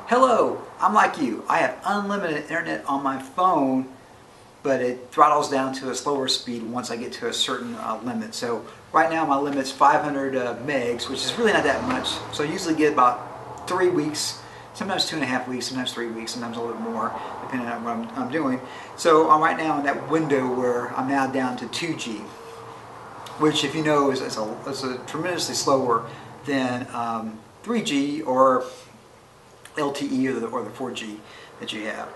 Hello, I'm like you. I have unlimited internet on my phone, but it throttles down to a slower speed once I get to a certain limit. So right now my limit's 500 megs, which is really not that much. So I usually get about 3 weeks, sometimes 2.5 weeks, sometimes 3 weeks, sometimes a little bit more, depending on what I'm doing. So I'm right now in that window where I'm now down to 2G, which, if you know, is a tremendously slower than 3G or LTE or the 4G that you have.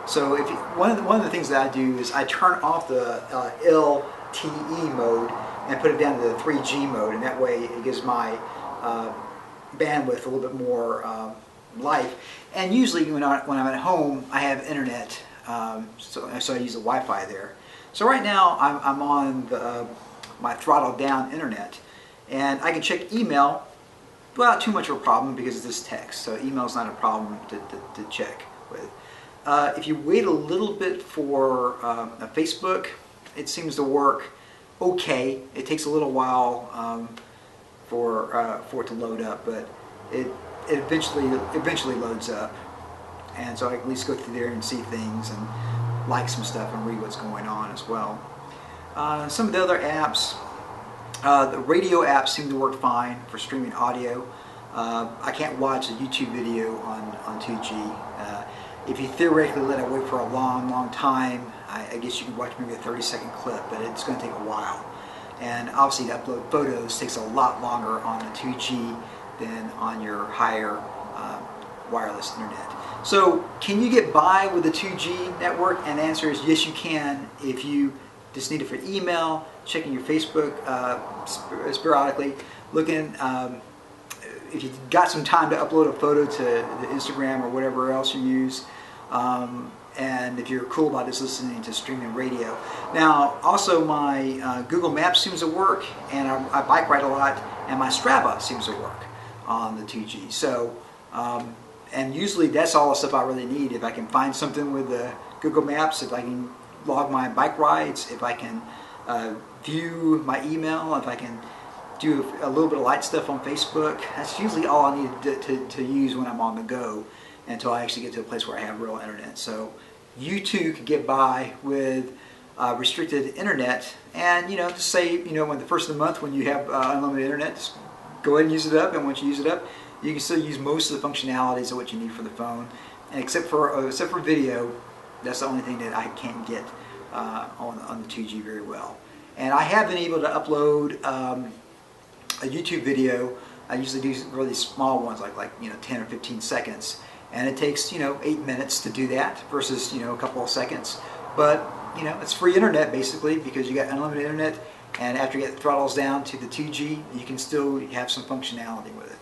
So if one of the things that I do is I turn off the LTE mode and put it down to the 3G mode, and that way it gives my bandwidth a little bit more life. And usually when I'm at home, I have internet, so I use the Wi-Fi there. So right now I'm on my throttled down internet, and I can check email without too much of a problem because of this text. So email is not a problem to check with. If you wait a little bit for Facebook, it seems to work okay. It takes a little while for it to load up, but it eventually loads up. And so I can at least go through there and see things and like some stuff and read what's going on as well. Some of the other apps, the radio apps seem to work fine for streaming audio. I can't watch a YouTube video on 2G. If you theoretically let it wait for a long time, I guess you can watch maybe a 30-second clip, but it's going to take a while. And obviously to upload photos takes a lot longer on the 2G than on your higher wireless internet. So can you get by with the 2G network? And the answer is yes, you can, if you just need it for email, checking your Facebook sporadically, looking, if you've got some time to upload a photo to the Instagram or whatever else you use, and if you're cool about just listening to streaming radio. Now, also my Google Maps seems to work, and I bike ride a lot, and my Strava seems to work on the 2G. So, and usually that's all the stuff I really need. If I can find something with the Google Maps, if I can log my bike rides, if I can view my email, if I can do a little bit of light stuff on Facebook, that's usually all I need to use when I'm on the go until I actually get to a place where I have real internet. So you too can get by with restricted internet, and to say, when the first of the month when you have unlimited internet, just go ahead and use it up, and once you use it up, you can still use most of the functionalities of what you need for the phone, and except for video, that's the only thing that I can't get on the 2G very well. And I have been able to upload a YouTube video. I usually do really small ones, like 10 or 15 seconds, and it takes 8 minutes to do that versus a couple of seconds. But it's free internet basically, because you got unlimited internet, and after you get the throttles down to the 2G, you can still have some functionality with it.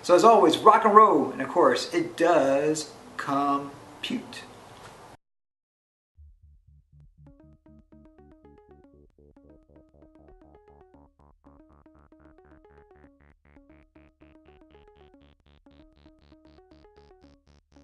So as always, rock and roll, and of course it does compute.